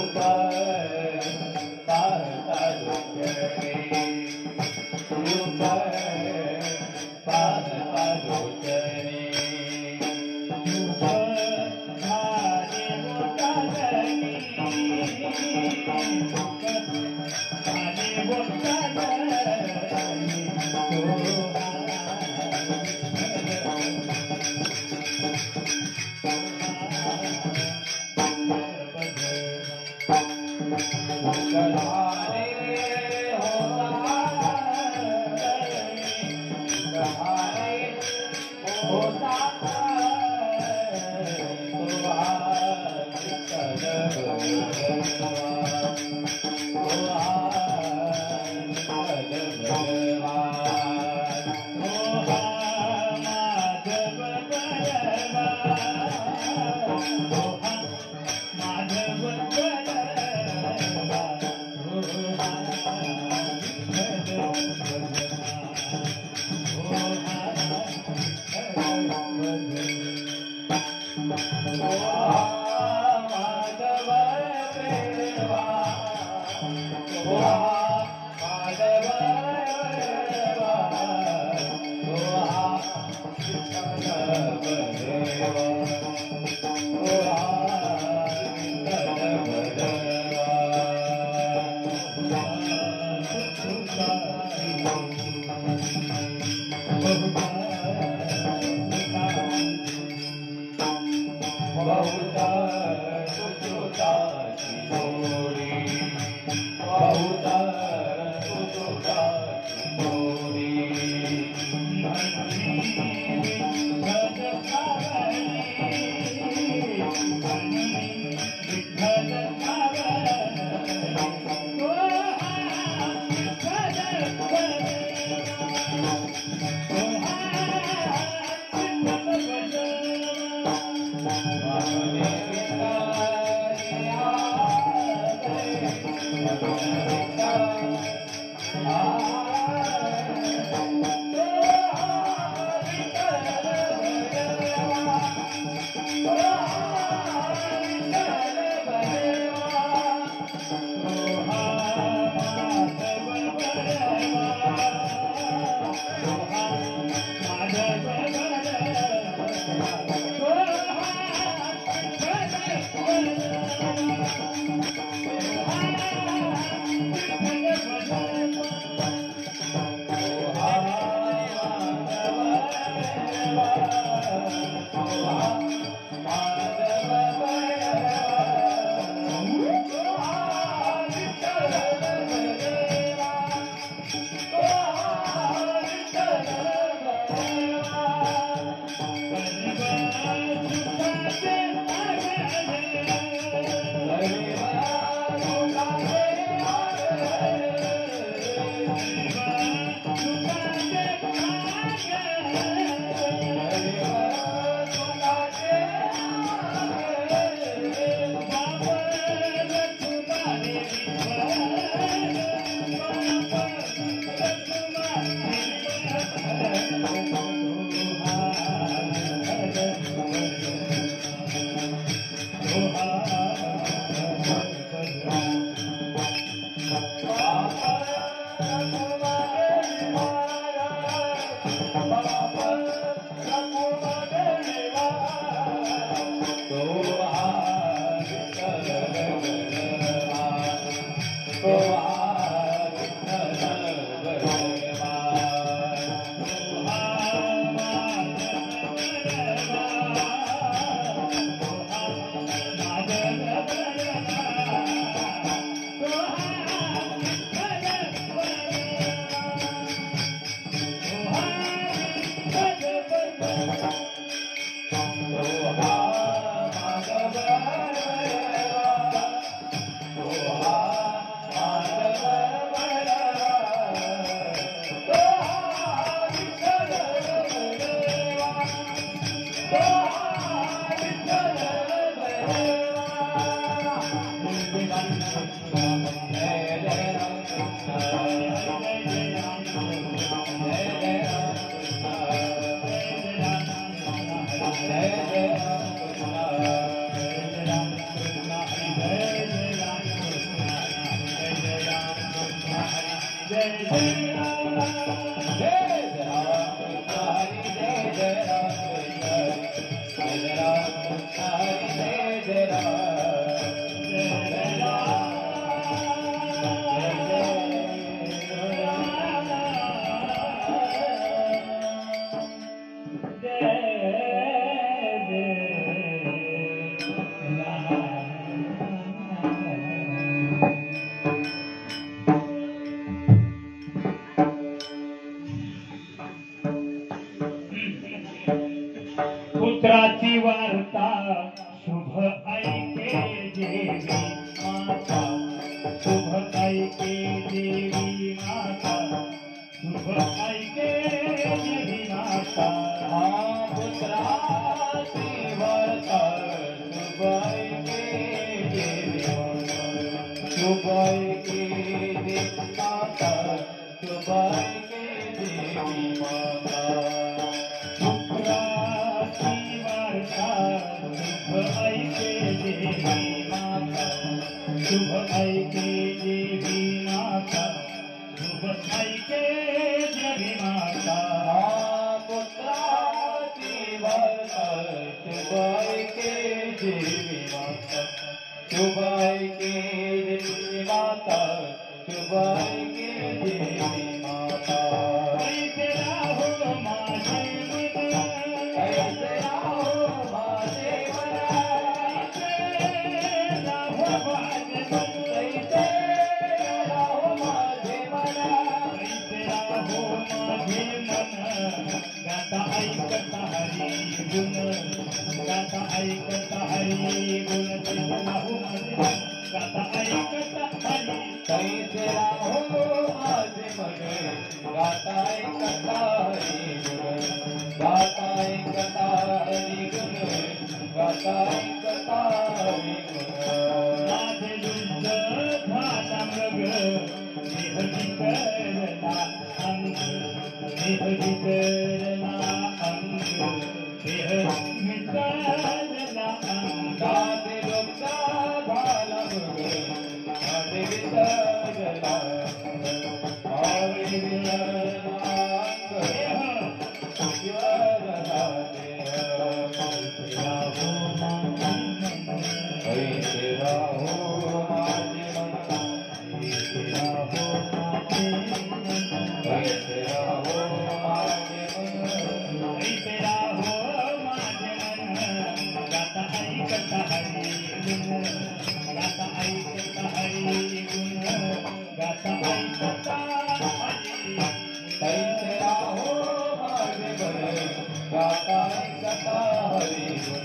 Jai Ram पुत्राची वार्ता शुभ ऐके देवी माता, शुभ ऐके देवी माता, शुभ ऐके देवी माता। पुत्राची वार्ता शुभ ऐके देवी माता, शुभ ऐके देवी माता, शुभ ऐके देवी माता। शुभ ऐके देवी माता, शुभ ऐके देवी माता। पुत्राची वार्ता शुभ ऐके देवी माता, शुभ ऐके देवी माता, शुभ ऐके देवी माता। कैसे राहो माझे मन, कैसे राहो माझे मन, कैसे राहो माझे मन, कैसे राहो माझे मन, कैसे राहो माझे मन। गाता ऐकता हरी गुण, गाता ऐकता हरी गुण, कैसे राहो माझे मन, गाता ऐकता हरी। कैसे राहो माझे मन, गाता ऐकता हरी गुण, गाता ऐकता हरी गुण, गाता ऐकता हरी गुण। माझे युद्ध झाला मृग, देह विकरला अंग, देह विकरला अंग, देह विकरला अंग। गाते लोका झाला मृग, गाते विसरला गाते विसरला अंग, विसरला देह। कैसे राहो माझे मन, कैसे राहो माझे मन, कैसे राहो माझे मन, कैसे राहो माझे मन। गाता ऐकता हरी गुण, गाता ऐकता हरी गुण, गाता ऐकता हरी। कैसे राहो माझे मन, गाता ऐकता हरी गुण,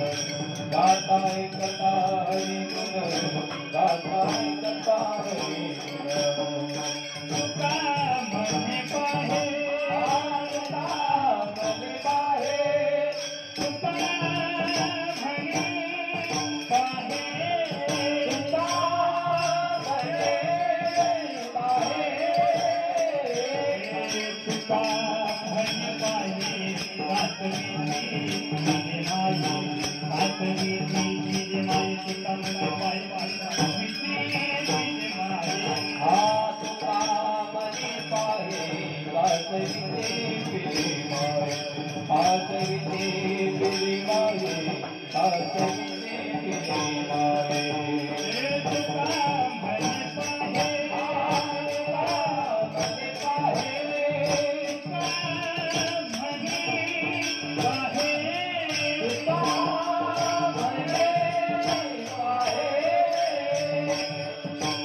गाता ऐकता हरी गुण, गाता ऐकता हरी गुण। तुका मने पाहे, आता मने पाहे, तुका म्हणे पाहे, तुका मने पाहे, तुका म्हणे पाहे। वासवीची तिने माई, वासवीची तिने माई, तुका म्हणे पाहे, वासवीची तिने माई। तुका मने पाहे, वासवीची पिली माय, वासवीची पिली माय, वासवीची पिली माय। तुका म्हणे पाहे, मने पाहे, तुका म्हणे पाहे, तुका मने पाहे,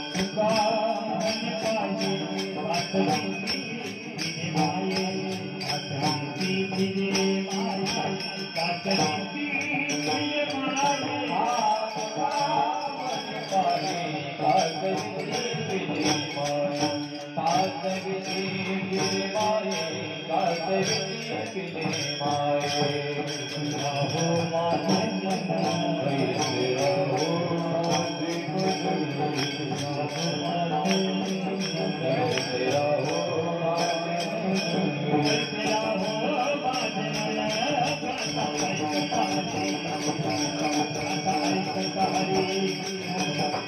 तुका म्हणे पाहे। वासवीची तिने माई, वासवीची तिने माई, वासवीची तिने माई। तुका मने पाहे, वासवीची पिली माय, वासवीची पिली माय, वासवीची पिली माय। राहो माझे मन, कैसे राहो माझे मन, राहो माझे मन, कैसे राहो माझे मन, कैसे राहो माझे मन। गाता ऐकता हरी, गाता ऐकता हरी,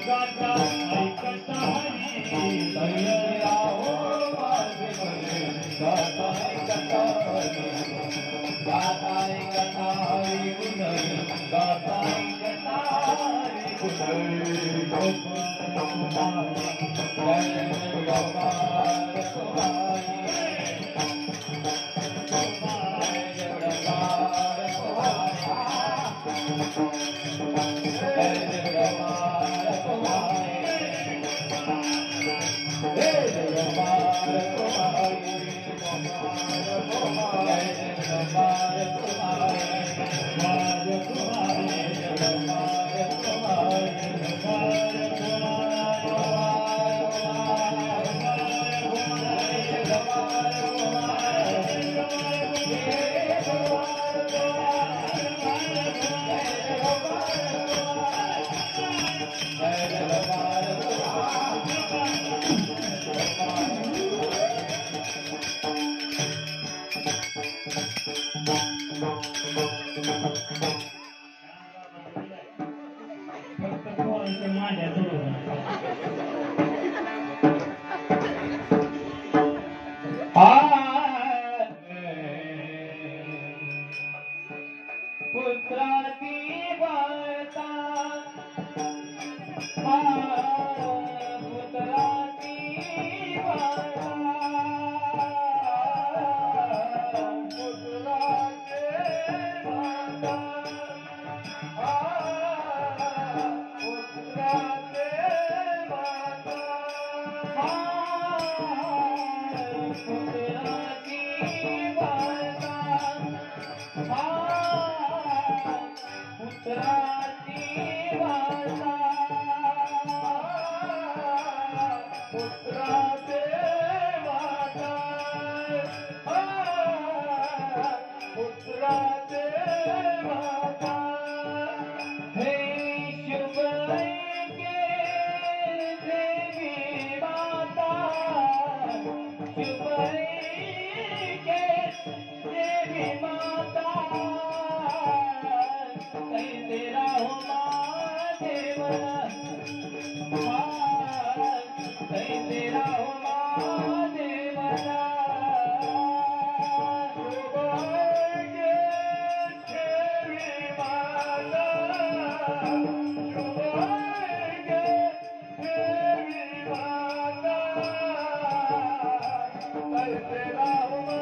गाता ऐकता हरी। कैसे राहो गाताय कथा हरी गुण गाताय कथा हरी गुण जय गोपाल तुम्हारी पुत्राती वार्ता पुत्राती वार्ता पुत्राचे वार्ता पुत्राचे वार्ता पुत्राची वार्ता पुत्राची वार्ता पुत्राचे वार्ता पुत्राचे वार्ता हे शुभ देवी माता शुभ देवी माता तेरा हो महादेवना तेरा हो महादेवना देवी माता देवी माता तेरा हो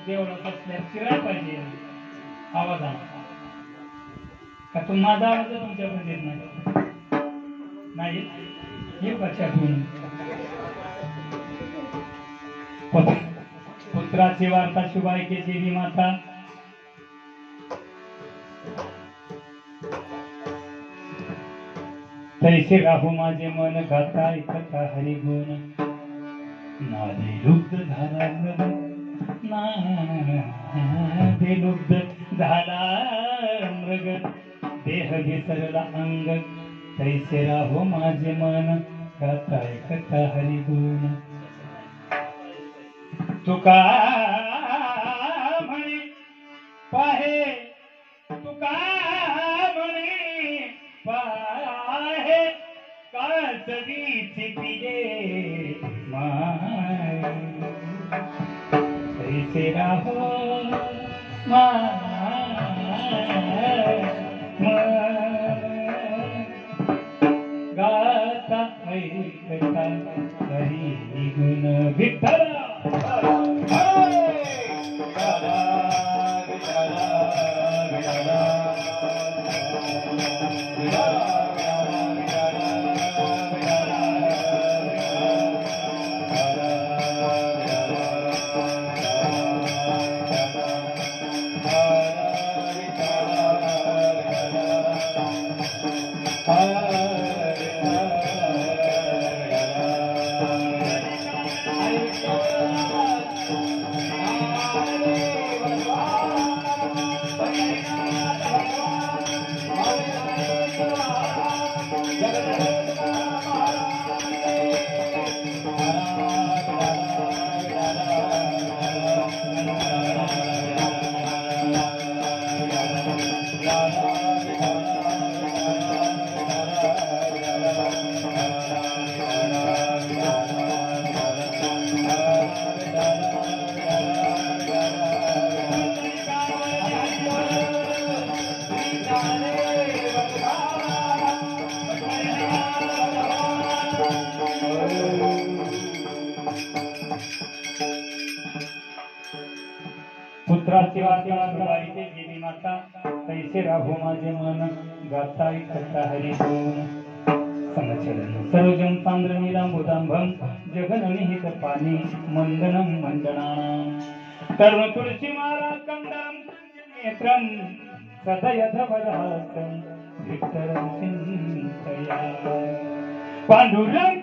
देवळात असल्यावर शिराय पाहिजे आवाज आला का तो माझा आवाज तुमच्याकडे येत नाही हे लक्षात घेऊन पुत्राची वार्ता शुभायके देवी माता तैसे राहू माझे मन गाता ऐकता हरिगुण नादे लुब्ध झाला नादे लुब्ध झाला मृग देह विसरला अंग तैसे राहू माझे मन गाता ऐकता हरिगुण तुका म्हणे पाहे तुका म्हणे पाहे कासवीची पिले माय तैसे राहो गाता ऐकता हरी गुण विठ्ठल पुत्राची वार्ता देवी माता तैसे राहू माझे मन गाता ऐकता हरी गुण समचरण सरोजम तांद्रनीरांबुदांभम जगननिहित पाणी मंदनम मंडनानां तरुण तुळशी माला कंदरम नेत्रम सदयधवलहासं विठ्ठलं चिंतया पांडुरंग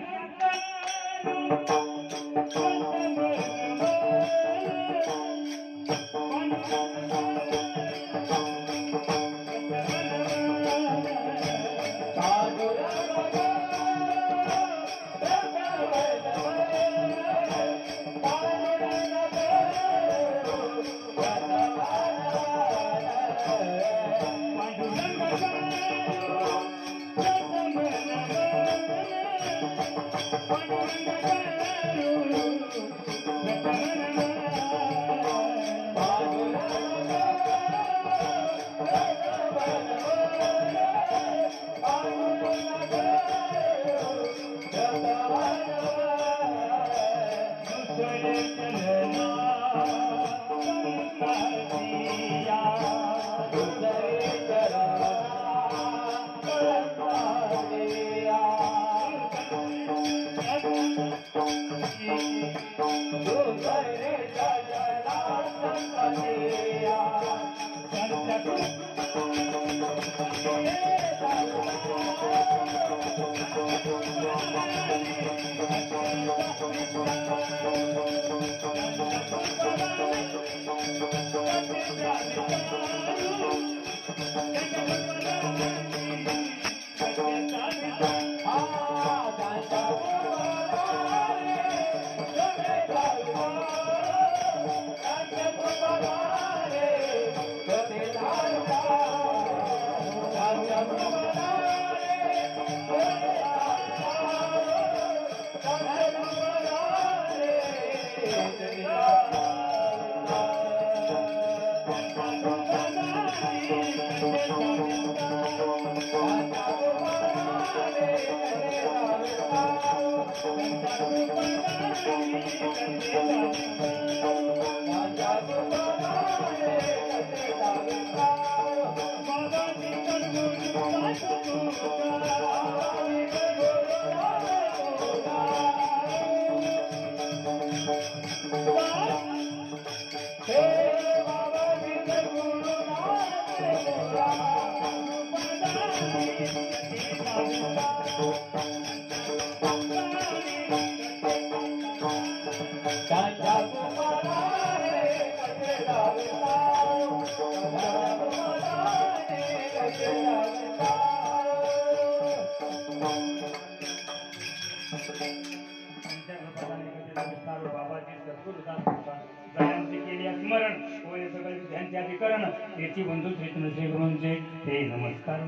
बंधू श्रीकृष्णचे ते नमस्कार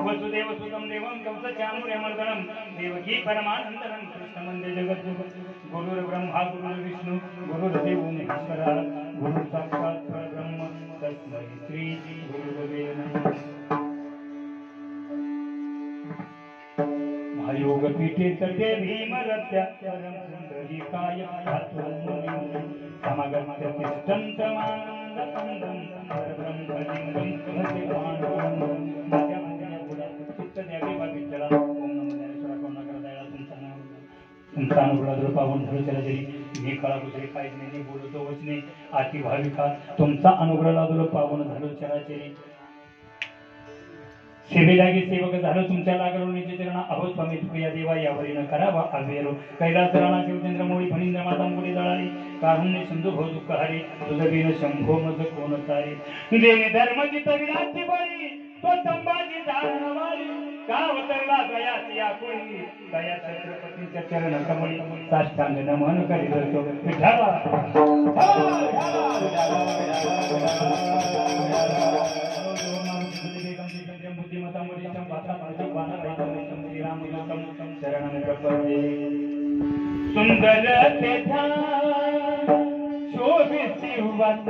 वसुदेव सुतम देवम कवचानुरेमर्दनम देवकी परमानंदनम कृष्ण वंदे जगत गुरुर ब्रह्मा गुरुर विष्णु गुरुर्देव महेश्वरा गुरु साक्षात् परब्रह्म तस्मै श्री गुरुदेव नमः। महायोग पीठे तटे भीमरत्या परम सुंदरीकाय समागमत्यतिष्ठन्तमानन्दकन्दं परब्रह्मलिङ्गं भजमानवन्दं चित्तदेवी भविष्यला ओम नमो ज्ञानेश्वरा करुणाकरदयाळा तुमचा पावन धरुचराजरी मी कळा दुसरे काहीच नाही बोलतो वचने आती भाविका तुमचा अनुग्रह लादुर पावन धरुचराजरी सेवेलागी सेवक झालं तुमच्या लागवणीचे चरण अहो स्वामी तुया देवा यावरीनं करावा अवेरो कैलास राणा शिवचंद्र मोळी फणींद्र माता मुली जळाली कारुण्य सिंधू भो दुःख हरी तुझं बिन शंभो मज कोण तारी देवी धर्माची तविराची बळी तो संभाजी धारणवाली का उतरला गयाची आकुळी गया छत्रपतींच्या चरण कमळी साष्टांग नमन करी धरतो विठाला सुंदर ते शोभित शिवत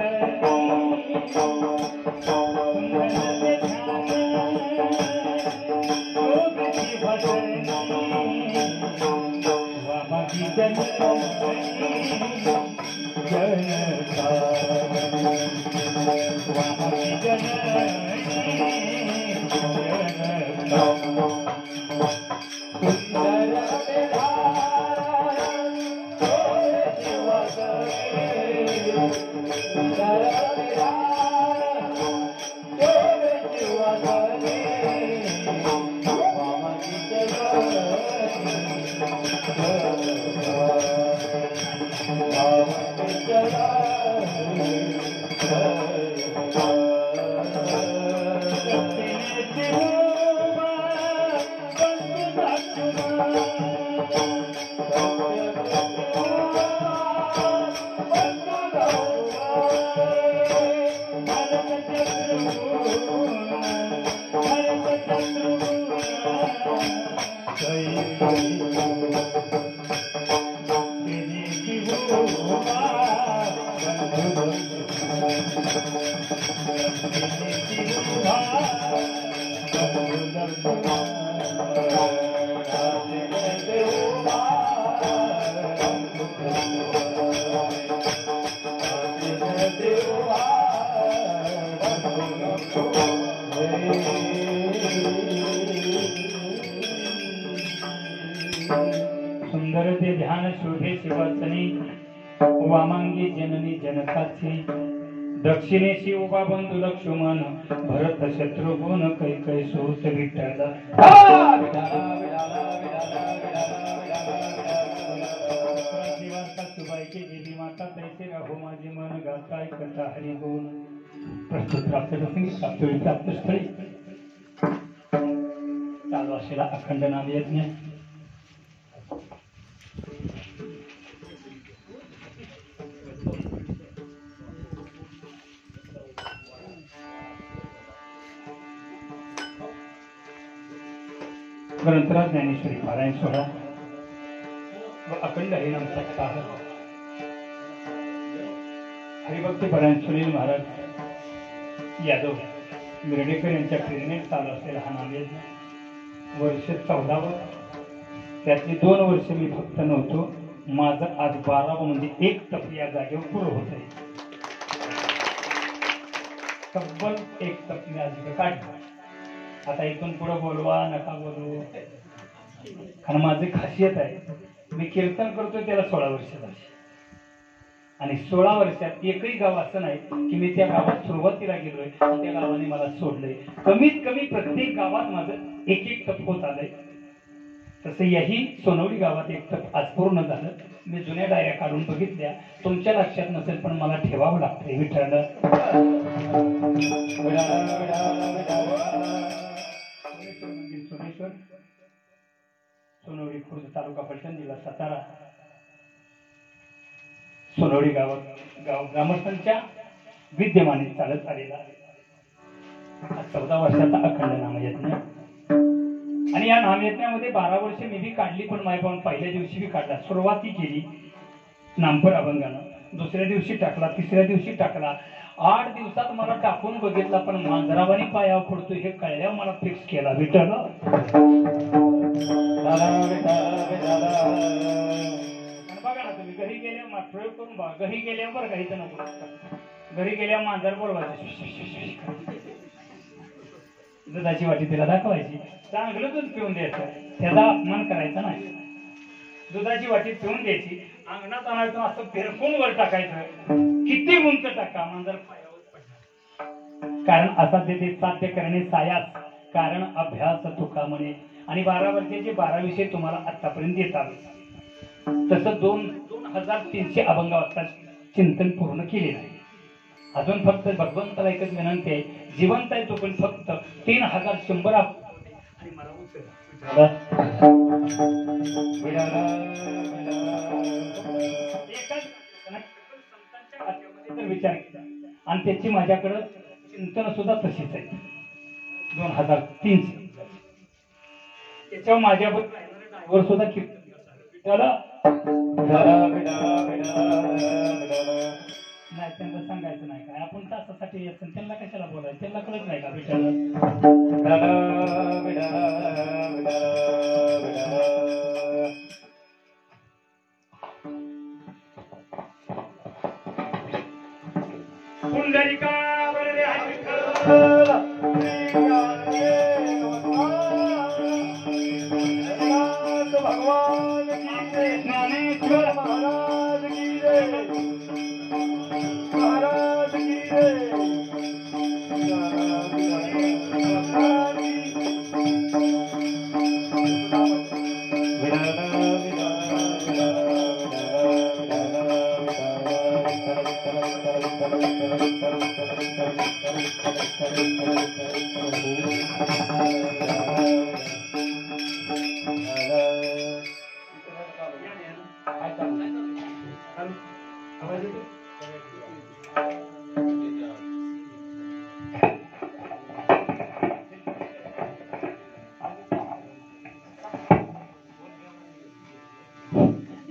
सुंदर ते ध्यान शोभे शिवासनी वामांगी जननी जनकाची दक्षिणेशी उभा बंधू लक्ष्मण भरत शत्रुघ्न कैकय सोत विठ्ठला सुबाईची देवी माता तैसे राहो माझे मन गाताय कथा हरी गुण प्रस्तुत प्राप्त प्रसंगी प्राप्त स्थळी चालू असलेला अखंड नाम यज्ञ ग्रंथराज ज्ञानेश्वरी पारायण सोहळा व अखंड हरिनाम सप्ताह हरिभक्त पारायण सुनील महाराज यादव मिरडेकर यांच्या प्रेरणेत चालू असलेला हा नामयज्ञ वर्ष 14व त्यातली 2 वर्ष मी भक्त नव्हतो माझं आज 12 म्हणजे 1 तप या जागेवर पुरं होत आहे. तब्बल 1 तप मी आज इथं काढलं. आता इथून पुढे बोलवा नका बोलू, कारण माझी खासियत आहे मी कीर्तन करतोय त्याला 16 वर्ष झाली आणि 16 वर्षात एकही गाव असं नाही की मी त्या गावात सुरुवातीला गेलोय त्या गावाने मला सोडलंय. कमीत कमी प्रत्येक गावात माझं एक तप होत आलंय. तसं याही सोनवडी गावात 1 तप आज पूर्ण झालं. मी जुन्या डायऱ्या काढून बघितल्या, तुमच्या लक्षात नसेल पण मला ठेवावं लागतंय. विठ्ठल सोमेश्वर सोनवडी खुर्द तालुका फलटण जिल्हा सातारा. सोनवडी गाव ग्रामस्थांच्या विद्यमाने चालत आलेला 14 वर्षाचा अखंड नामयज्ञ आणि या नामयज्ञामध्ये 12 वर्ष मी बी काढली, पण मायपाऊन पहिल्या दिवशी बी काढला. सुरुवाती केली नामपर अभंगानं, दुसऱ्या दिवशी टाकला, तिसऱ्या दिवशी टाकला. 8 दिवसात मला टाकून बघितला, पण मांजरावानी पायावर पडतो हे कळल्यावर मला फिक्स केला. विठ्ठल बघा ना तुम्ही घरी गेल्या प्रयोग करून बघा. घरी गेल्यावर बरं काही नको, घरी गेल्यावर मांजर बोलवायचं, दुधाची वाटी तिला दाखवायची, चांगलं दूध पिऊन द्यायचं, त्याचा अपमान करायचा नाही. दुधाची वाटी पिऊन द्यायची, अंगणात आणायचं, असं फिरकून वर टाकायचं, किती उंच टाका मांजर पायावर पडणार. कारण असा ते साध्य करणे सायास, कारण अभ्यास तुका म्हणे. आणि 12 वर्षाचे 12 विषय तुम्हाला आतापर्यंत येतात. तसं 2300 अभंग वाचता चिंतन पूर्ण केले नाही. अजून फक्त भगवंताला एकच विनंती आहे, जिवंत आहे तो पण फक्त 3100 आणि मला विचार केला आणि त्याची माझ्याकडं चिंतन सुद्धा तशीच आहे. 2300 त्याच्यावर माझ्याबरोबर सुद्धा कीर्तन नाही. त्यांना सांगायचं नाही काय, आपण तासासाठी यायचं, त्यांना कशाला बोलायचं, त्यांना कळत नाही का पुंडलिका भगवान की ज्ञानेश्वर महाराज की महाराज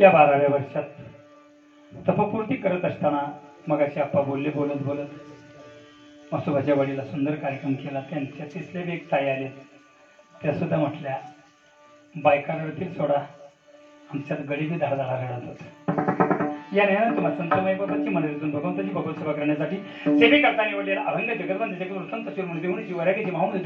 या 12व्या वर्षात तपपूर्ती करत असताना मगाशी आप्पा बोलले, बोलत मसोबाच्या वाडीला सुंदर कार्यक्रम केला. त्यांच्या तिथले बी एक ताई आले, त्या सुद्धा म्हटल्या बायका रडतील सोडा, आमच्यात गडी बी धाडधाडा रडत होत. या नेहमी तुम्हाला संतमाई बाबाची मंदिरातून भगवंताची भगवत सेवा करण्यासाठी सेवेकरता निवडलेला अभंग जगदवंत जगदुरु संत शिरोमणी देवणी शिवरायाची माऊली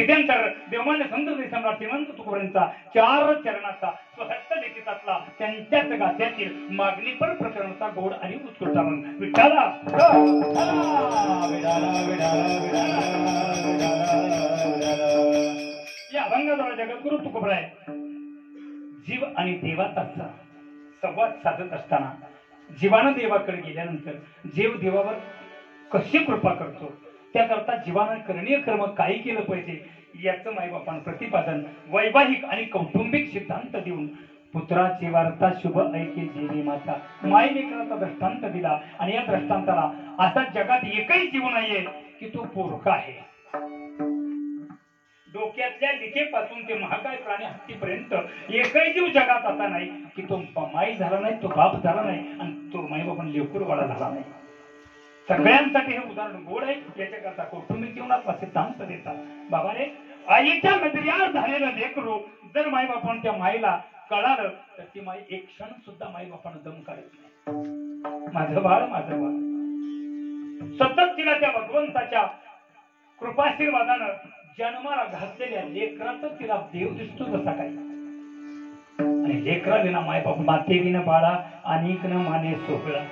देवतर देवमान्य संत सम्राट श्रीमंत तुकोबांचा 4 चरणाचा स्वहस्त लिखितातला त्यांच्याच गाथ्यातील मागणीपर प्रकरणाचा गोड आणि उत्कृष्ट अभंग. विठ्ठला या अभंगाद्वारे जगद्गुरु तुकोबराय जीव आणि देवाचा संवाद साधत असताना जीवानं देवाकडे गेल्यानंतर जीव देवावर कशी कृपा करतो, त्याकरता जीवानं करणीय कर्म काय केलं पाहिजे याचं माईबापानं प्रतिपादन वैवाहिक आणि कौटुंबिक सिद्धांत देऊन पुत्राची वार्ता शुभ ऐके जेवी माता माई लेकराचा दृष्टांत दिला. आणि या दृष्टांताला असा जगात एकही जीव नाहीये की तो पोरका आहे. डोक्यातल्या लिखेपासून ते महाकाय प्राणी हत्तीपर्यंत एकही जीव जगात असा नाही की तो माई झाला नाही, तो बाप झाला नाही आणि तो माईबापन लेकरवाडा झाला नाही. सगळ्यांसाठी हे उदाहरण गोड आहे. याच्याकरता कौटुंबिक जीवनात सिद्धांत देतात. बाबाने आईच्या नजरियावर झालेलं लेकरू जर माईबापान त्या माईला कळालं तर ती माई एक क्षण सुद्धा माई बापानं दम काढत नाही. माझं बाळ सतत तिला त्या भगवंताच्या कृपाशीर्वादानं जन्माला घातलेल्या लेकरातच तिला देव दिसतो तसा काय. आणि लेकरा विना माय बाप माते विना बाळा अनेक न माने सोहळा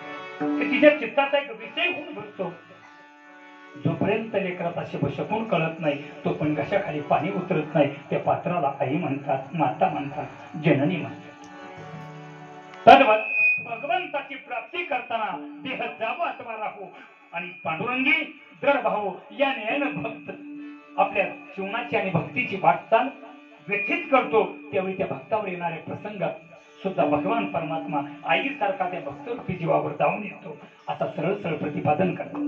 तिच्या चित्ताचा एक विषय होऊन बसतो. जोपर्यंत लेकरात असे शकून कळत नाही तोपर्यंत घशाखाली पाणी उतरत नाही. त्या पात्राला आई म्हणतात, माता म्हणतात, जननी म्हणतात. तद्वत भगवंताची प्राप्ती करताना देह जावो अथवा राहू आणि पांडुरंगी दर भाऊ या न्यायानं भक्त आपल्या जीवनाची आणि भक्तीची वाटचाल व्यथित करतो. त्यावेळी त्या भक्तावर येणाऱ्या प्रसंगात सुद्धा भगवान परमात्मा आईसारखा त्या भक्तरूपी जीवावर जाऊन येतो असा सरळ सरळ प्रतिपादन करतो.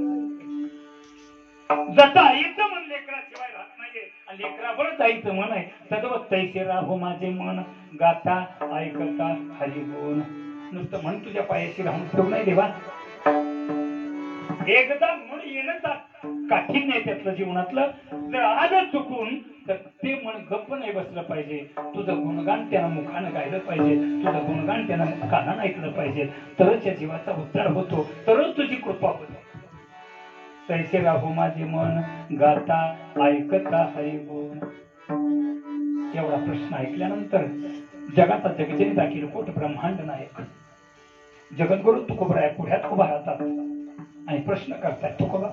जसं आईचं मन लेकराशिवाय राहत नाहीये आणि लेकरावरच आईचं मन आहे. तद्वत तैसे राहो माझे मन गाता ऐकता हरिगुण. नुसतं मन तुझ्या पायाशी राहून ठेवू नाही देवा. एकदा मन येणं काठीण्य आहे त्यातलं जीवनातलं. जर आलं चुकून तर ते मन गप्प नाही बसलं पाहिजे. तुझं गुणगान त्यानं मुखानं गायलं पाहिजे. तुझं गुणगान त्यानं कानानं ऐकलं पाहिजे. तरच या जीवाचा उद्धार होतो. तरच तुझी कृपा होतो. तैसे राहू माझे मन गाता ऐकता हरिगुण. एवढा प्रश्न ऐकल्यानंतर जगाचा जगजनी दाखील कोट ब्रह्मांड नायक जगद्गुरु तुकोबराय पुढ्यात उभा राहतात आणि प्रश्न करतात. तुकोबा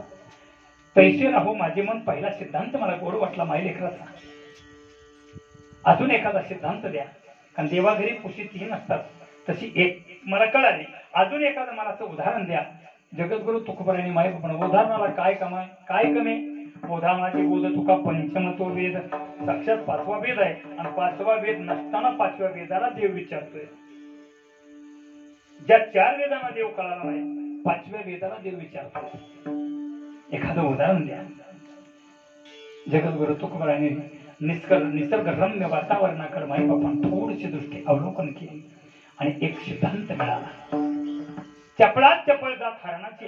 तैसे राहू माझे मन. पहिला सिद्धांत मला गोड वाटला माई लेकराचा. अजून एखादा सिद्धांत द्या. कारण देवाघरी पुशी तीन असतात तशी एक मला कळाली. अजून एखादं मला असं उदाहरण द्या. जगद्गुरु तुकोबरायांनी माई बापानं उदाहरणाला काय कमाय काय कमी. उदाहरणाचे बोध तुका पंचमतो वेद साक्षात पाचवा वेद आहे आणि पाचवा वेद नसताना पाचव्या वेदाला देव विचारतोय. ज्या चार वेदांना देव कळाला नाही पाचव्या वेदाला देव विचारतोय. एखादं उदाहरण द्या. जगद्गुरु तुकोबरायांनी निसर्गरम्य वातावरणाकडे माई बापानं थोडीशी दृष्टी अवलोकन केली आणि एक सिद्धांत मिळाला. चपळात चपळ जात हरणाची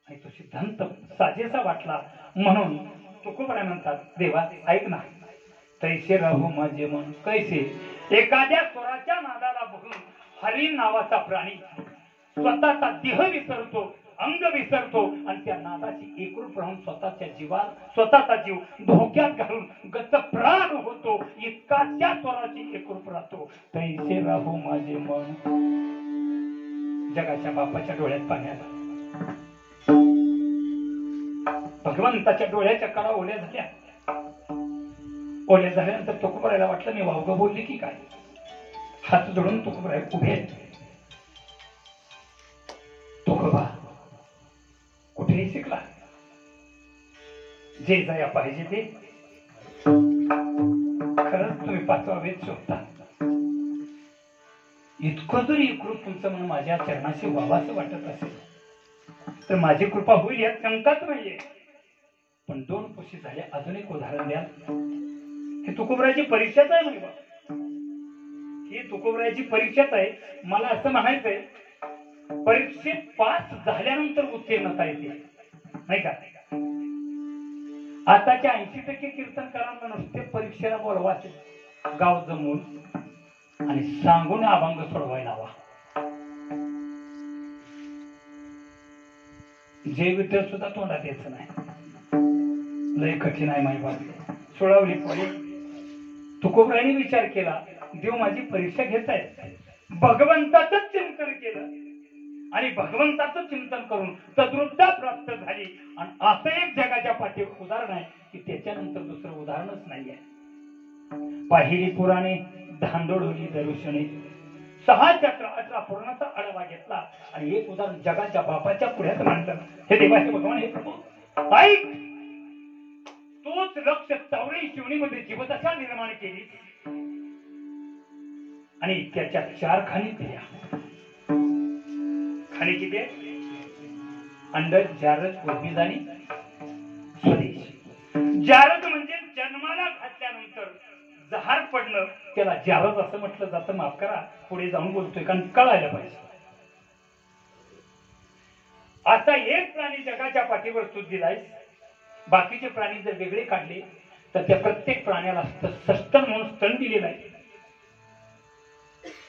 आणि तो सिद्धांत साजेसा वाटला म्हणून तुकोबराय म्हणतात देवा ऐक ना. तैसे राहू माझे मन कैसे. एखाद्या स्वराच्या नादाला बघून हरी नावाचा प्राणी स्वतःचा देह विसरतो, अंग विसरतो आणि त्या नादाची एकरूप राहून स्वतःचा जीव धोक्यात घालून गतप्राण होतो. इतका त्या स्वराची एकरूप राहतो. तैसे राहू माझे मन. जगाच्या बापाच्या डोळ्यात पाणी आलं. भगवंताच्या डोळ्याच्या कडा ओल्या झाल्या. ओल्या झाल्यानंतर तुकोबरायला वाटलं मी वावगं बोलली की काय. हात जोडून तुकोबराय उभे. तुकोबा कुठेही शिकला. जे जया पाहिजे ते. खरंच तुम्ही पाचवा वेद शोधता. इतकं जरी एकरूप तुमचं मन माझ्या चरणाशी व्हावाचं वाटत असेल तर माझी कृपा होईल यात शंकाच नाहीये. पण दोन पुशी झाल्या. अजून एक उदाहरण द्या. हे तुकोबरायची परीक्षाच आहे म्हणजे बा. ही तुकोबरायची परीक्षाच आहे. मला असं म्हणायचंय परीक्षेत पास झाल्यानंतर उत्तीर्णता येते नाही का. आताच्या 80% कीर्तनकारांना नुसते परीक्षेला बोलवायचे गाव जमून आणि सांगून अभंग सोडवायला हवा. जय विठ्ठल सुद्धा तोंडात यायचं नाही. लय कठीण आहे माई बाप. सोडवली पडे. तुकोबरायांनी विचार केला देव माझी परीक्षा घेताय. भगवंताचंच चिंतन केलं आणि भगवंताचं चिंतन करून सदृढता प्राप्त झाली. आणि असं एक जगाच्या पाठीवर उदाहरण आहे की त्याच्यानंतर दुसरं उदाहरणच नाहीये. पाहिली पुराणे धांदोडवली दरुशने 6 चक्र 18 पूर्णाचा आढावा घेतला आणि एक उदाहरण जगाच्या बापाच्या पुढ्यात मांडलं. हे देवा हे भगवान हे प्रभू ऐक. तोच लक्ष 84 शिवणीमध्ये जीवदशा निर्माण केली आणि त्याच्या 4 खाणी दिल्या. खाणी किती अंडज जारज उद्भिद आणि स्वदेश. जारज म्हणजे जन्माला घातल्यानंतर जहार पडणं त्याला जारज असं म्हटलं जातं. माफ करा पुढे जाऊन बोलतोय कारण कळायला पाहिजे. आता एक प्राणी जगाच्या पाठीवर तू दिलाय. बाकीचे प्राणी जर वेगळे काढले तर त्या प्रत्येक प्राण्याला सस्तन म्हणून स्तन दिलेला आहे.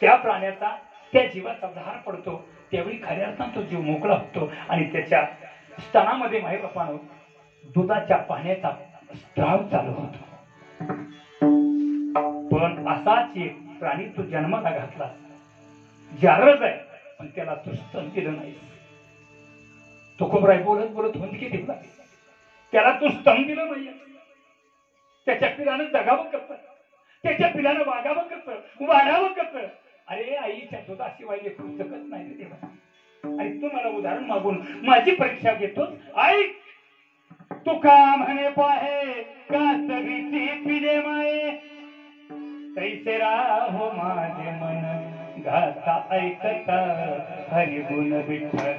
त्या प्राण्याचा त्या जीवाचा धार पडतो त्यावेळी खऱ्या अर्थानं तो जीव मोकळा होतो आणि त्याच्या स्तनामध्ये मायबापानं दुधाच्या पाण्याचा स्त्राव चालू होतो. पण असाच एक प्राणी तू जन्माला घातला जारज आहे पण त्याला तू स्तन दिलं नाही. तुकोबराय बोलत बोलत हुंदकी दिला त्याला तू स्तन दिलं नाही. त्याच्या पिलानं जगावं कसं, त्याच्या पिलानं वागावं कसं, वाढावं कसं. अरे आईच्या दुधाशिवाय लेकरू जगत नाही रे देवा. आणि तू मला उदाहरण मागून माझी परीक्षा घेतोस. आई तुका म्हणे पाहे कासवीची पिले माये तैसे राहो माझे मन गाता ऐकता हरी गुण विठ्ठल.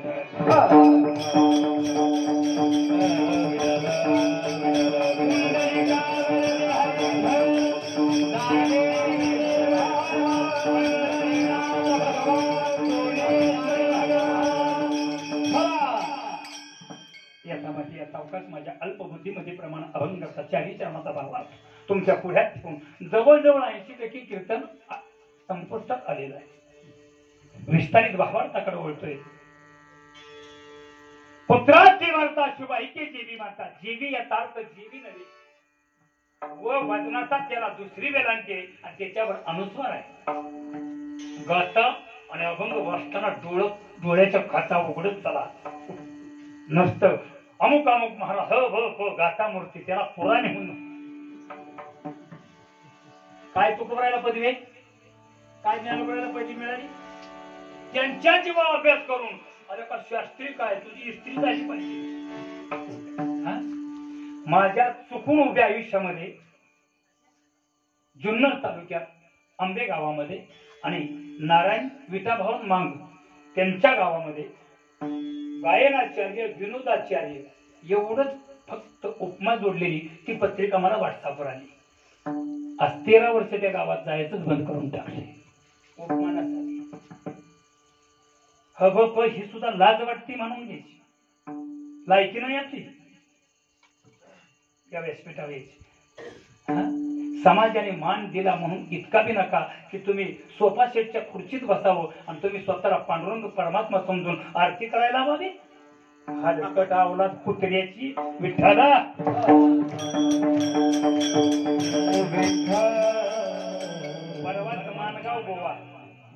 सावकाश माझ्या अल्पबुद्धीमध्ये प्रमाण अभंगाचा 40 चरणाचा भाव तुमच्या पुढ्यात ठेवून जवळजवळ 80% कीर्तन संपुष्टात आलेलं आहे. विस्तारित भावार्थाकडे वळतोय. पुत्राची वार्ता शुभाईके जीवी माता जीवी यथार्थ जीवी नव्हे व वजनाचा त्याला दुसरी वेलांटी आणि त्याच्यावर अनुस्वार आहे. गाता आणि अभंग वाचताना डोळ्याच्या खाचा उघडत चला नसतं. अमुक अमुक महाराज ह गाता मूर्ती त्याला पुराणे म्हणून काय तुकोबरायला पदवी आहे, काय ज्ञानोबरायला पदवी मिळाली त्यांच्या जीवा अभ्यास करून. अरे का शास्त्री काय तुझी स्त्री झाली पाहिजे. माझ्या चुकून उभ्या आयुष्यामध्ये जुन्नर तालुक्यात आंबे गावामध्ये आणि नारायण विठाभाऊ मांग त्यांच्या गावामध्ये गायनाचार्य विनोदाचार्य एवढंच फक्त उपमा जोडलेली ती पत्रिका मला व्हॉट्सअपवर आली. आज 13 वर्ष त्या गावात जायचंच बंद करून टाकले. उपमानासाठी हब ही सुद्धा लाज वाटती म्हणून घ्यायची, लायकी नाही आपली त्या व्यासपीठावर यायची. समाजाने मान दिला म्हणून इतका बी नका की तुम्ही सोफा सेटच्या खुर्चीत बसावं आणि तुम्ही स्वतःला पांडुरंग परमात्मा समजून आरती करायला हवी. हलकट अवलाद कुत्र्याची विठ्ठला. परवाच मानगाव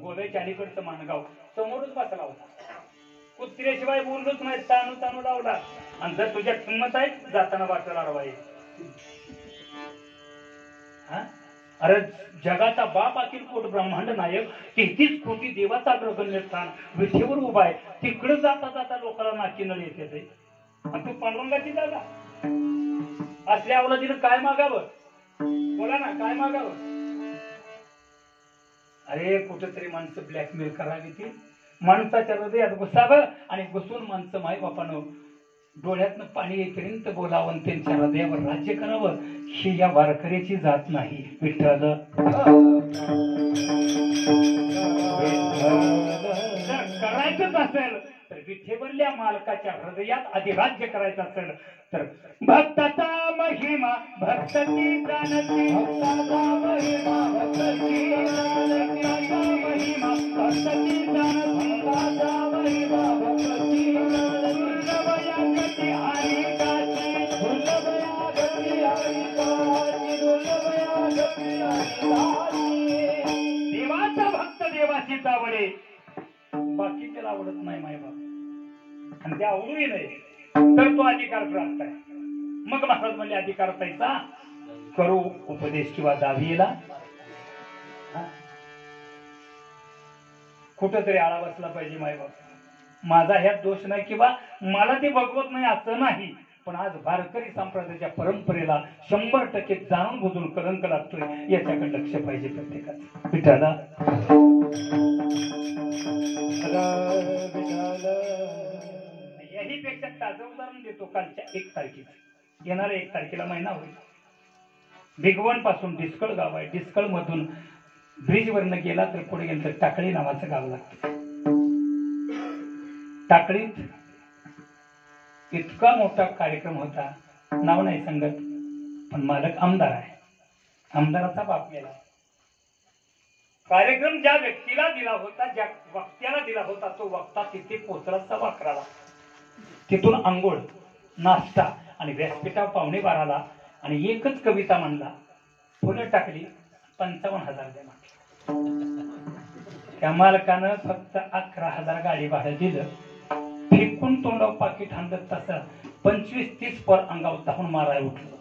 गोव्याच्या अलीकडचं मानगाव समोरच बसला होता. कुत्र्याशिवाय बोललोच नाही. ताणू ताणू लावला आणि जर तुझ्या किंमत आहे जाताना वाटला रवाई. अरे जगाचा बाप अखिल कोट ब्रह्मांड नायक 33 कोटी देवाचा अग्रगण्य स्थान विठेवर उभा आहे. तिकडे जाता जाता लोकांना नाकी नळ येते आणि तू पांडुरंगाची जागा असल्या अवलादीनं काय मागावं बोला ना, काय मागावं. अरे कुठेतरी माणसं ब्लॅकमेल करावी ती माणसाच्या हृदयात घुसावं आणि घुसून माणसं माई बापानं डोळ्यातनं पाणी येईपर्यंत बोलावं त्यांच्या हृदयावर राज्य करावं. ही या वारकऱ्याची जात नाही. विठ्ठल जर करायचंच असेल तर विठेवरल्या मालकाच्या हृदयात अधिराज्य करायचं असेल तर भक्ताचा महिमा भक्तची जाणती, भक्ताचा महिमा भक्तची जाणती, महिमा भक्तची जाणती, भक्ताचा महिमा भक्तची जाणती. दुर्लभयागती हरिकाची, दुर्लभयागती हरिकाची, दुर्लभयागती हरिकाची. देवाचा भक्त देवाचीच आवडे, बाकी त्याला आवडत नाही मायबाप आणि ते आवडूही नाही तर तो अधिकार प्राप्त आहे. मग महाराज म्हणजे अधिकार त्याचा करू उपदेश किंवा दावीला कुठंतरी आळा बसला पाहिजे मायबाप. माझा ह्यात दोष नाही किंवा मला ते बघवत नाही असं नाही, पण आज वारकरी संप्रदायाच्या परंपरेला 100% जाणून बुजून कलंक लागतोय. याच्याकडे लक्ष पाहिजे प्रत्येकाचं. विठ्ठला याही पेक्षा ताजं उदाहरण देतो. कालच्या 1 तारखेला येणाऱ्या 1 तारखेला महिना होईल. भिगवण पासून डिस्कळ गाव आहे. डिस्कळ मधून ब्रिज वरनं गेला तर पुढे गेलं तर टाकळी नावाचं गाव लागतं. टाकळीत इतका मोठा कार्यक्रम होता, नाव नाही सांगत, पण मालक आमदार आहे. आमदाराचा बाप गेला. कार्यक्रम ज्या व्यक्तीला दिला होता, ज्या वक्त्याला दिला होता, तो वक्ता तिथे पोहोचला 11:15 तिथून अंघोळ, नाश्ता आणि व्यासपीठावर 11:15 आणि एकच कविता म्हणला, फुलं टाकली, 55,000 द्या म्हटलं. त्या मालकानं फक्त 11,000 गाडी भाडं दिलं. फेकून तोंडावर पाकिट हाणलं तसं 25-30 पर अंगावर धावून माराय उठलं.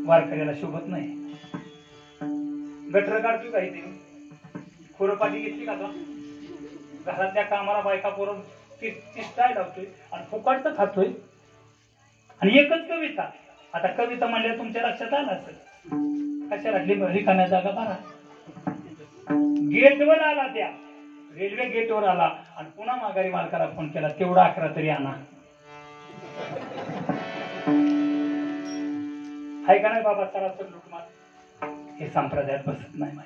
वारकऱ्याला शोभत नाही. गटर काढतोय काही ते खुरपाटी घेतली का घरातल्या कामाला बायका पोरं तिष्टाय लावतोय आणि फुकटचं खातोय. आणि एकच कविता. आता कविता म्हणल्या तुमच्या लक्षात आलं असेल, कशाला रिकाम्या जागा भरा. गेटवर आला, त्या रेल्वे गेटवर आला आणि पुन्हा माघारी मालकाला फोन केला, तेवढा 11 तरी आणा. हाय का नाही बाबा सरासर लुटमार? हे संप्रदायात बसत नाही.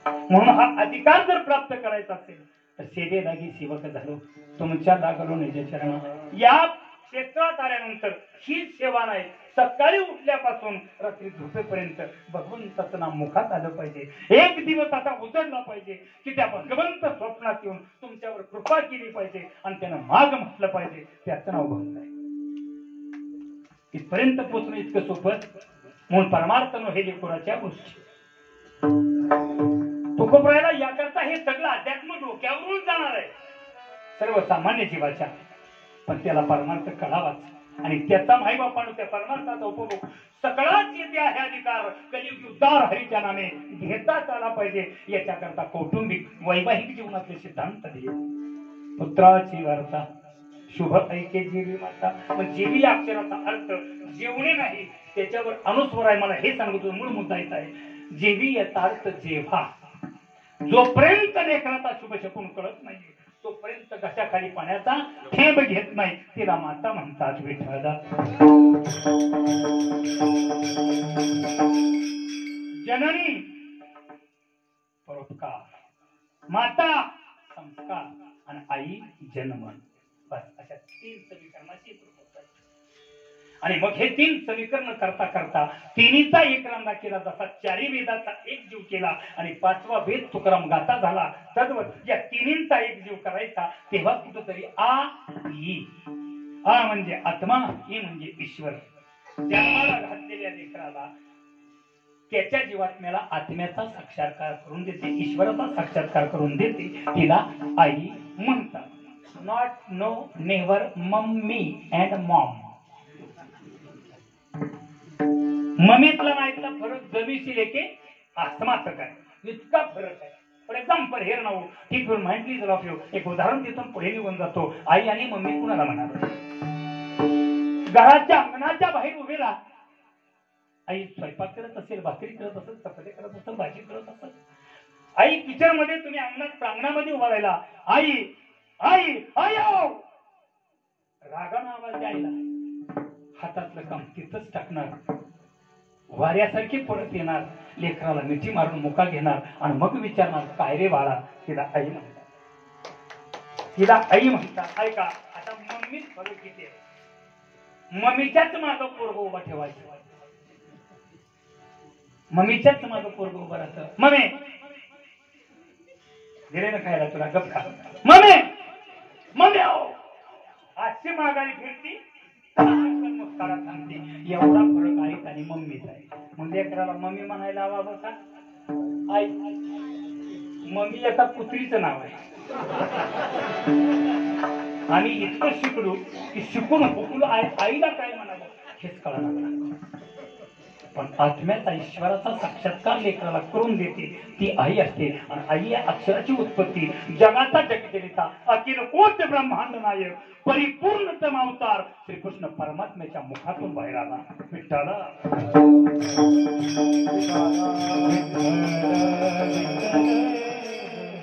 म्हणून हा अधिकार जर प्राप्त करायचा असेल तर सेवेलागी सेवक झालो, तुमच्या लागलो निज चरण. या क्षेत्रात आल्यानंतर ही सेवा नाही, सकाळी उठल्यापासून रात्री झोपेपर्यंत भगवंताचं नाम मुखात आलं पाहिजे. एक दिवस असा उजळला पाहिजे की त्या भगवंत स्वप्नात येऊन तुमच्यावर कृपा केली पाहिजे आणि त्यानं माग म्हटलं पाहिजे, त्याचं नाव भक्त आहे. इथपर्यंत पोचणं इतकं सोपं. म्हणून परमार्थ नो हे लेकराच्या गोष्टी. तुकोबरायला याकरता हे सगळं अध्यात्म डोक्यावरून जाणार आहे सर्वसामान्य जीवाच्या, पण त्याला परमार्थ कळावाच आणि त्याचा माईबापानं त्या परमार्थाचा उपभोग सगळाच येते आहे अधिकार कलियुगी उद्धार हरीच्या नामे घेताच आला पाहिजे. याच्याकरता कौटुंबिक वैवाहिक जीवनातले सिद्धांत दिले. पुत्राची वार्ता शुभ ऐके जीवी माता. मग जीवी या अक्षराचा अर्थ जेवणे नाही, त्याच्यावर अनुस्वर आहे. मला हे सांगतो, मूळ मुद्दा येत आहे. जेवी याचा अर्थ जेव्हा. जोपर्यंत लेकराचा शुभ शकून कळत नाही तोपर्यंत घशाखाली पाण्याचा थेंब घेत नाही, तिला माता म्हणतात. विठ्ठला जननी परोपकार, माता संस्कार आणि आई जन्म. बस अशा 3 समीकरणाची आणि मग हे 3 समीकरण करता करता तिन्हीचा एक रांधा केला, जसा 4 वेदाचा एक जीव केला आणि 5वा वेद तुकाराम गाता झाला. तद्वत या तिन्हींचा एक जीव करायचा, तेव्हा कुठंतरी आ ई. आ म्हणजे आत्मा, ई म्हणजे ईश्वर. जन्माला घातलेल्या लेकराला त्याच्या जीवात्म्याला आत्म्याचा साक्षात्कार करून देते, ईश्वराचा साक्षात्कार करून देते, तिला आई म्हणतात. Not, no, never, mummy and mom. मम्मीतला नाहीतला फरक जमीशी लेके आसमाचं काय इतका फरक आहे. फॉर एक्झाम्पल हेर नाऊ ठीक माइंड प्लीज ऑफ यू. एक उदाहरण तिथून पुढे निघून जातो. आई आणि मम्मी कुणाला म्हणाल? घराच्या अंगणाच्या बाहेर उभे राहा. आई स्वयंपाक करत असेल, भाकरी करत असेल, चपाती करत असेल, भाजी करत असेल. आई किचन मध्ये, तुम्ही अंगणात प्रांगणामध्ये उभा राहिला. आई आई आई रागानं आवाज द्यायला, हातातलं काम तिथंच टाकणार, वाऱ्यासारखी परत येणार, लेकराला मिठी मारून मुका घेणार आणि मग विचारणार, काय रे बाळा? तिला आई म्हणतात. तिला आई म्हणतात. ऐका, आता मम्मीच फरक किती आहे. मम्मीच्याच मागं पोरगं उभा ठेवायचं, मम्मीच्याच मागं पोरगं उभं राहतं. मम्मी दिले ना खायला तुला, गप खा. मम्मी मम्मी आजची माघारी फिरती, एवढा फरक आहे आणि मम्मीच आहे. मग लेकराला मम्मी म्हणायला हवा बसा. आई मम्मी एका कुत्रीचं नाव आहे. आम्ही इतकं शिकलो की शिकून हुकलो आईला काय म्हणालं हेच कळायला लागलं. पण आत्म्याचा ईश्वराचा साक्षात्कार लेकराला करून देते ती आई असते. आणि आई या अक्षराची उत्पत्ती, जगाचा जगजनिता, अखिल कोट ब्रह्मांड नायक, परिपूर्णतम अवतार श्रीकृष्ण परमात्म्याच्या मुखातून बाहेर आला. विठ्ठला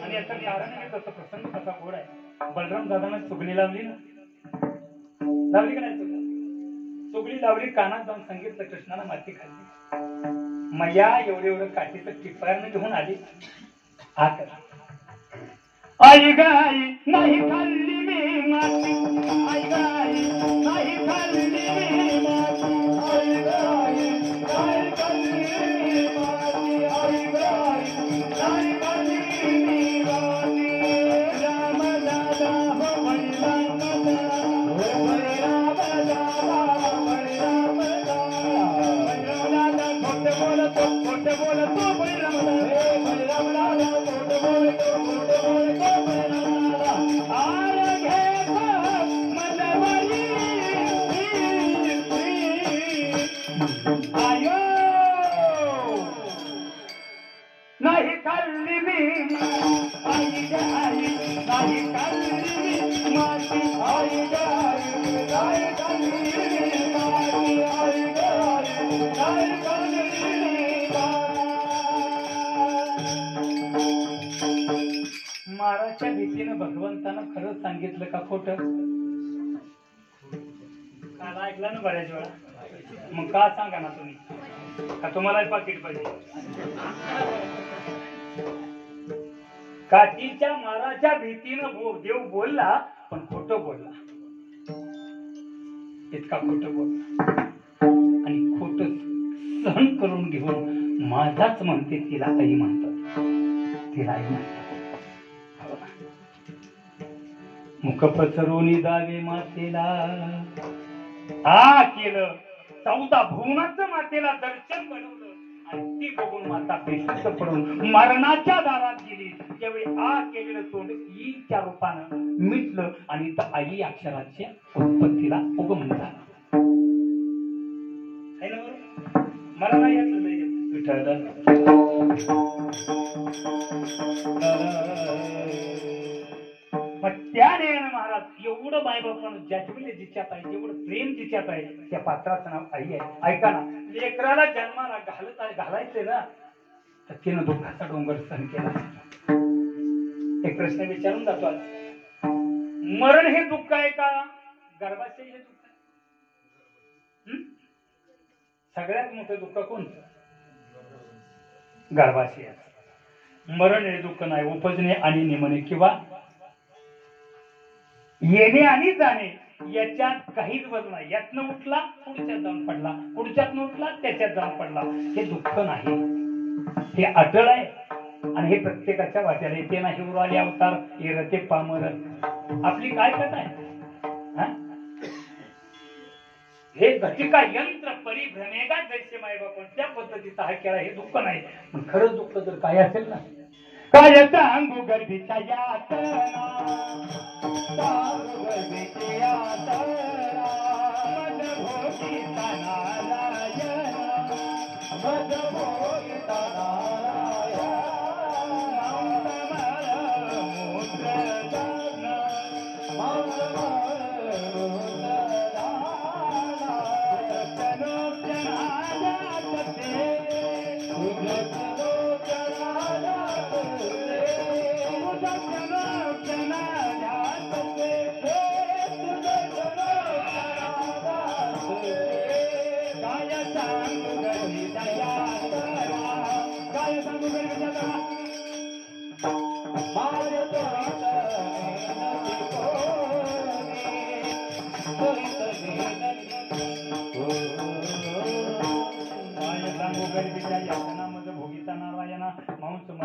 आणि याचा मी प्रसंग कसा गोड आहे. बलराम दादांना चुगली लावली ना, लावली का नाही? चुगली लावली, कानात जाऊन सांगितलं कृष्णाला माती खाल्ली. मया एवढं काठीचं टिपायानं घेऊन आली. आई गाई नाही खाल्ली मी माती, आई गाई नाही खाल्ली मी माती, आई गाई नाही खाल्ली मी माती, आई गाई नाही खाल्ली मी आई ग आई, नाही खाल्ली मी माती आई ग आई, नाही खाल्ली मी माती आई ग आई, नाही खाल्ली मी माराच्या भीतीनं भगवंतानं खरं सांगितलं का खोटं? काल ऐकलं ना बऱ्याच वेळा, मग का सांगा ना तुम्ही, का तुम्हाला पाकिट पाहिजे? काठीच्या माराच्या भीतीनं देव बोलला, पण खोटं बोलला, इतका खोटं बोलला. आणि खोटं सहन करून घेऊन माझाच म्हणते तिला आई म्हणतात, तिला आई म्हणतात. मुख पसरून दावे मातेला केलं, 14 भुवनाचं मातेला दर्शन घडवलं, आणि ती बघून माता बेशुद्ध पडून मरणाच्या दारात गेली. त्यावेळी केलेलं तोंड ईच्या रूपानं मिटलं, आणि तर आई अक्षराच्या उत्पत्तीला उगम झाला. मला नाही येत मग त्याने महाराज एवढं बायबापानं ज्याच्याकडे जिच्यात आहे, जेवढं प्रेम जिच्यात आहे, त्या पात्राचं नाव आई आहे. ऐका ना, लेकराला जन्माला घालायचंय ना, तर तिनं दुःखाचा डोंगर सहन केला. एक प्रश्न विचारून जातो आज, मरण हे दुःख आहे का, गर्भाशय हे दुःख आहे? सगळ्यात मोठं दुःख कोणतं? गर्भाशय. मरण हे दुःख नाही, उपजणे आणि निमणे किंवा येणे आणि जाणे याच्यात काहीच बदल नाही. यातनं उठला पुढच्यात जाऊन पडला, पुढच्यात उठला त्याच्यात जाऊन पडला, हे दुःख नाही, हे अटळ आहे. आणि हे प्रत्येकाच्या वाट्याला येते नाही. उराले अवतार येरते पामर, आपली काय कथा आहे? हे घटिका यंत्र परिभ्रमेगा जैसे माय बापन, त्या पद्धतीचा हा खेळ, हे दुःख नाही. पण खरंच दुःख जर काय असेल ना, काय सांगू गर्भीच्या यातना, सांगू गर्भीची यातना, मदभोगी नारायण, मदभोगी नारायण,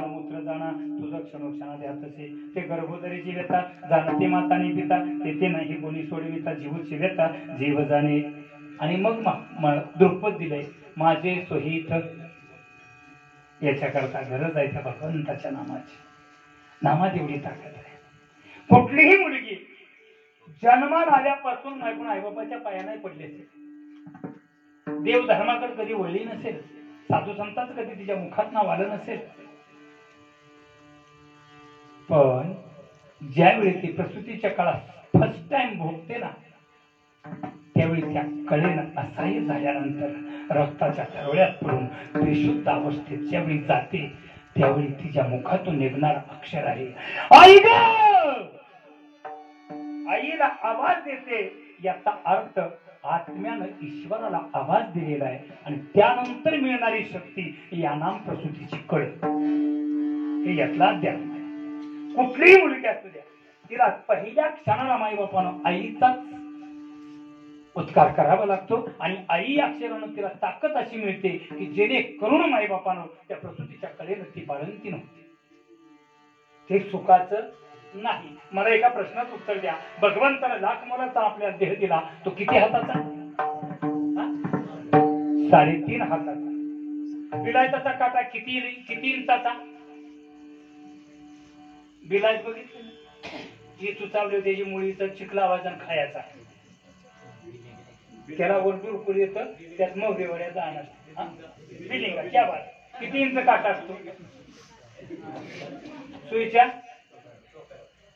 मूत्र दान, ते गर्भोदरीची व्यथा जाणते माताने पिता, तेथे नाही कोणी सोडविता, जीवची व्यथा जीव जाणे. आणि मग द्रुपद दिले, माझे सोहित, याच्याकरता गरज आहे त्या भगवंताच्या नामाची. नामात एवढी ताकद आहे. कुठलीही मुलगी जन्माला आल्यापासून ऐकून आईबापाच्या पाया नाही पडली असेल, देव धर्माकडे कधी वळली नसेल, साधू संतांचं कधी तिच्या मुखात नाव आलं नसेल, पण ज्यावेळी ती प्रसूतीच्या काळात फर्स्ट टाइम भोगते ना, त्यावेळी त्या कळेनं असह्य झाल्यानंतर रक्ताच्या तळव्यात पडून बेशुद्ध अवस्थेत ज्यावेळी जाते, त्यावेळी तिच्या मुखातून निघणारा अक्षर आहे आई ग. आईला आवाज देते, याचा अर्थ आत्म्यानं ईश्वराला आवाज दिलेला आहे. आणि त्यानंतर मिळणारी शक्ती या नाम प्रसूतीची कळ, हे यातला अध्यात्म आहे. कुठलीही मुलगी असू द्या, तिला पहिल्या क्षणाला माई बापानं आईचाच उद्गार करावा लागतो. आणि आई अक्षरानं तिला ताकद अशी मिळते की जेणेकरून माई बापानं त्या प्रसूतीच्या कलेनं ती बाळंती नव्हती. ते सुखाचं नाही. मला एका प्रश्नाचं उत्तर द्या, भगवंतानं लाख मोलाचा आपल्याला देह दिला, तो किती हाताचा? 3.5 हाताचा. विलायताचा काटा किती इंचाचा? बिलायत बघितलं, ही चुचावली त्याची मुळीचं चिखला वाजन खायचा, त्याला वरदूर पुढे येतं, त्यात मोहरेवड्याचा आणत बिलिंगा क्या बात. किती इंच काटा असतो? सुईच्या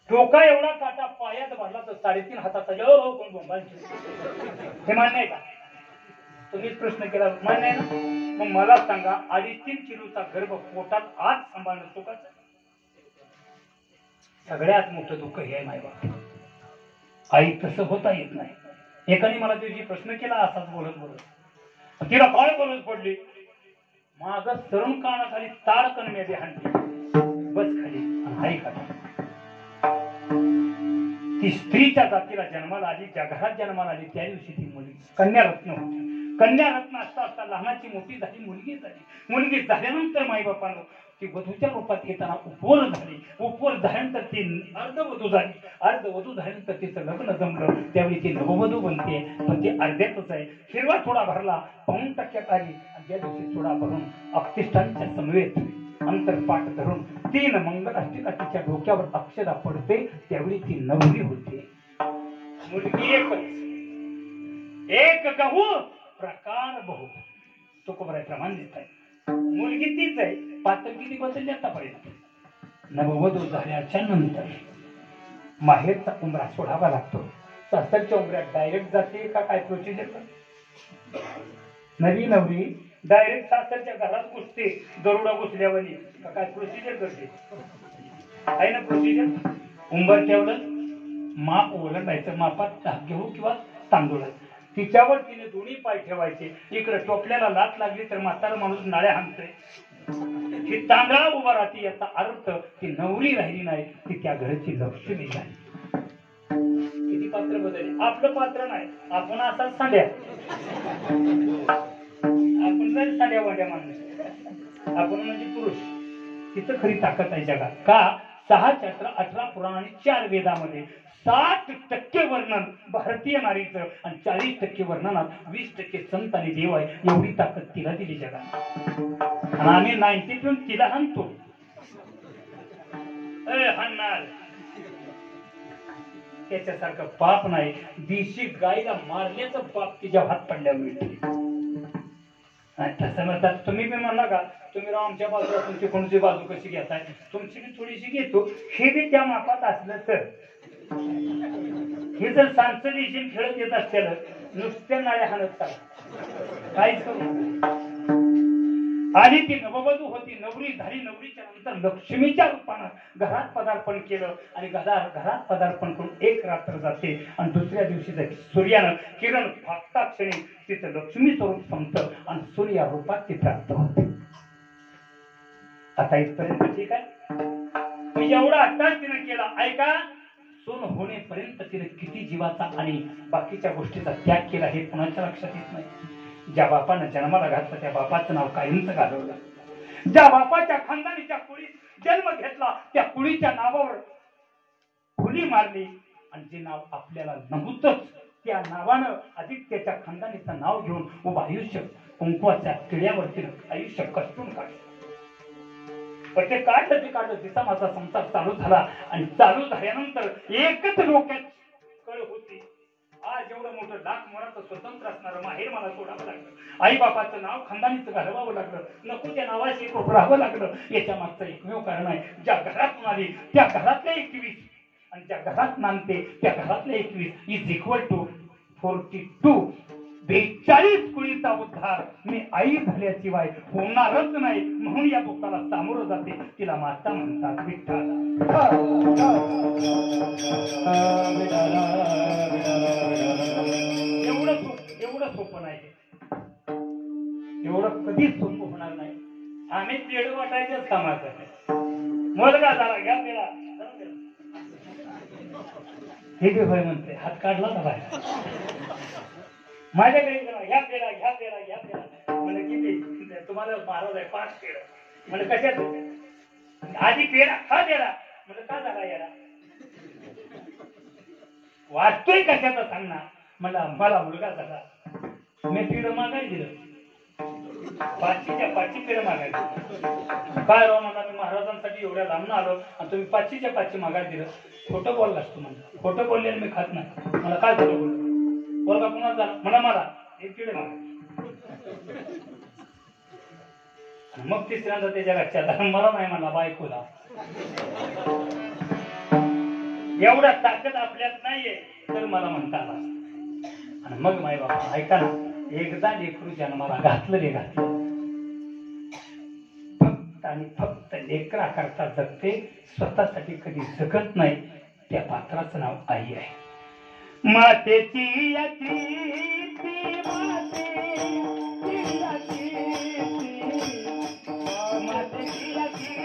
टोका एवढा काटा पायात भरला तर 3.5 हाताचा कोण बोंबांची हे मान्य आहे का? तुम्हीच प्रश्न केला, मान्य आहे ना? मग मला सांगा 3.5 किलोचा गर्भ पोटात आज सांभाळणं चुकाचं? सगळ्यात मोठं दुःख हे आहे मायबाप. आई तसं होता येत नाही. एकाने मला तुझी प्रश्न केला असाच बोलत बोलत, तिला काय गरज पडली? माग तरुण कानाखाली ताडकन मेदे हाणली, बस खाली आई खाली. ती स्त्रीच्या जातीला जन्माला आली, ज्या घरात जन्माला आली त्या दिवशी ती मुलगी कन्यारत्न होती. कन्यारत्न असता असता लहानाची मोठी झाली, मुलगी झाली. मुलगी झाल्यानंतर माईबापानं ती वधूच्या रूपात येताना उपवर झाली. उपवर झाल्यानंतर ती अर्धवधू झाली. अर्धवधू झाल्यानंतर तिचं लग्न जमलं, त्यावेळी ती नववधू बनते. पण ती अर्ध्यातच आहे. हिरवा थोडा भरला, 5% आली. आणि ज्या दिवशी थोडा भरून अक्षिष्टांच्या समवेत अंतरपाठ धरून 3 मंगलाष्टिका तिच्या डोक्यावर अक्षरा पडते, त्यावेळी ती नवरी होते. मुलगी एकच, एक गहू प्रकार बहु. तुकोबराय प्रमाण देत आहे. मुलगी तीच आहे, पात्र किती बदलली आतापर्यंत. नववधू झाल्याच्या नंतर माहेरचा उमरा सोडावा लागतो. सासरच्या उमऱ्यात डायरेक्ट जाते का काय प्रोसिजर? नवी नवरी डायरेक्ट सासरच्या घरात घुसते, गरुडा घुसल्यावानी का काय प्रोसिजर करते? आहे ना प्रोसिजर. उंबर ठेवलं, माप ओलांडायचं, मापात घेऊ किंवा तांदूळ तिच्यावर तिने दोन्ही पाय ठेवायचे. इकडे टोपल्याला लात लागली तर म्हातारा माणूस नाळ्या हाणतोय, ही तांदळा उभा राहते. याचा अर्थ ती नवरी राहिली नाही, ती त्या घराची लक्ष्मी झाली. किती पात्र बदलले. आपलं पात्र नाही, आपण असाच सांड्या, आपण जरी सांड्या वाड्या माणूस, आपण म्हणजे पुरुष. तिथं खरी ताकद आहे जगात. का? 6 चक्र 18 पुराण आणि 4 वेदामध्ये 60% वर्णन भारतीय नारीचं आणि 40% वर्णनात 20% संत आणि देव आहे. एवढी ताकद तिला दिली जगात. आणि आम्ही 90 तिला हाणतो. हाणणार त्याच्यासारखं पाप नाही. देशी गायला मारल्याचं पाप तिच्या हात पडल्या मिळते. तसं म्हणतात. तुम्ही बी म्हणला का तुम्ही राव आमच्या बाजूला तुमची कोणती बाजू कशी घेताय? तुमची बी थोडीशी घेतो. हे बी त्या मापात असलं तर, हे जर सांसदेशी खेळत येत असतील नुसत्या नाळ्या हाणत काहीच करू. आणि ती नववधू होती, नवरी झाली. नवरीच्या नंतर लक्ष्मीच्या रूपानं घरात पदार्पण केलं. आणि घरात पदार्पण करून 1 रात्र जाते आणि दुसऱ्या दिवशी सूर्यानं किरण फाकता क्षणी तिचं लक्ष्मी स्वरूप संपतं आणि सूर्या रूपात ती प्राप्त होते. आता इथपर्यंत ठीक आहे. एवढा अट्टास तिने केला. ऐका, सून होण्यापर्यंत तिने किती जीवाचा आणि बाकीच्या गोष्टीचा त्याग केला हे कुणाच्या लक्षात येत नाही. ज्या बापानं जन्माला घातलं त्या बापाचं नाव कायमचं घालवलं. ज्या बापाच्या खानदानीच्या कुळीत जन्म घेतला त्या कुळीच्या नावावर फुली मारली. आणि जे नाव आपल्याला नव्हतंच त्या नावानं आदित्यच्या खानदानीचं नाव घेऊन उभं आयुष्य कुंकवाच्या किड्यावरती आयुष्य कष्टून काढलं. पण ते काढलं तिचा माझा संसार चालू झाला. आणि चालू झाल्यानंतर एकच डोक्यात कळ होती, आज एवढं मोठं लाख मोराचं स्वतंत्र असणारं माहेर मला सोडावं लागलं. आई बापाचं नाव खानदानीचं घालवावं लागलं. नको त्या नावाशी राहावं लागलं. याच्या मागचं एकमेव कारण आहे, ज्या घरातून आली त्या घरातल्या 21 आणि ज्या घरात नांदते त्या घरातल्या 21 इज इक्वल टू 42. 42 कुळीचा उद्धार मी आई झाल्याशिवाय होणारच नाही. म्हणून या दुःखाला सामोरं जाते. तिला माता म्हणतात विठ्ठल. एवढं सोपं नाही. एवढं कधीच सोपं होणार नाही. आम्ही पेड वाटायच्याच कामाचं. मुलगा झाला घ्या पेडा, हे बी होय म्हणते. हात काढला ना बाहेर. माझ्याकडे घ्या पेडा घ्या पेडा घ्या पेडा. म्हणजे किती तुम्हाला महाराज आहे 5 पेड. म्हणजे कशात आधी पेडा हा पेडा. म्हणजे का झाला याला वाटतोय कशाचा सांग ना. मला मुलगा झाला. मी पेड मागाय दिलं. 5च्या 5 पेड मागायला. काय राव म्हणा, मी महाराजांसाठी एवढ्या लांब आलो आणि तुम्ही 5च्या 5 मागायला दिलं. खोटं बोललास तू. म्हणा खोटं बोललेलं मी खात नाही. मला काय खोटं बोललो. बोलगा पुन्हा झाला म्हणा मला 1 पेड मागाय. मग तिसऱ्यांदा त्याच्या लक्षात आलं. मला नाही म्हणला बायकोला. एवढा ताकद आपल्यात नाहीये तर मला म्हणता आला असता. आणि मग माय बाबा ऐका ना, एकदा लेकरू जन्माला घातलं रे घातलं, फक्त आणि फक्त लेकरा करता जगते, स्वतःसाठी कधी जगत नाही. त्या पात्राचं नाव आई आहे. मातेची याची ती माते, मातेची याची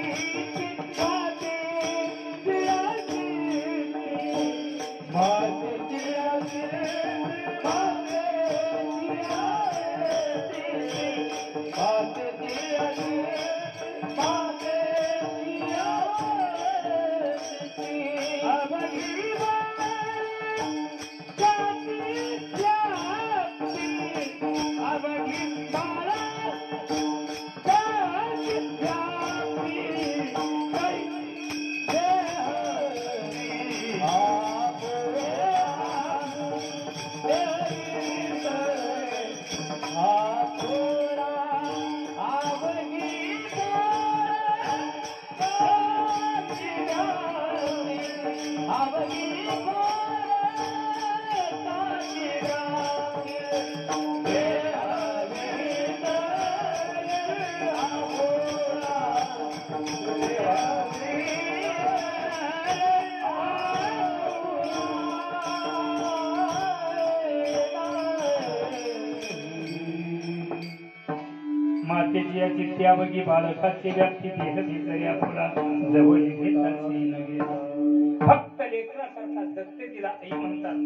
मातेची या चित्त्या बघी बालकाची व्याप्ती भेद भिजल्या फुला जवळ घेताची नगे. फक्त लेकरा करता जगते तिला आई म्हणतात.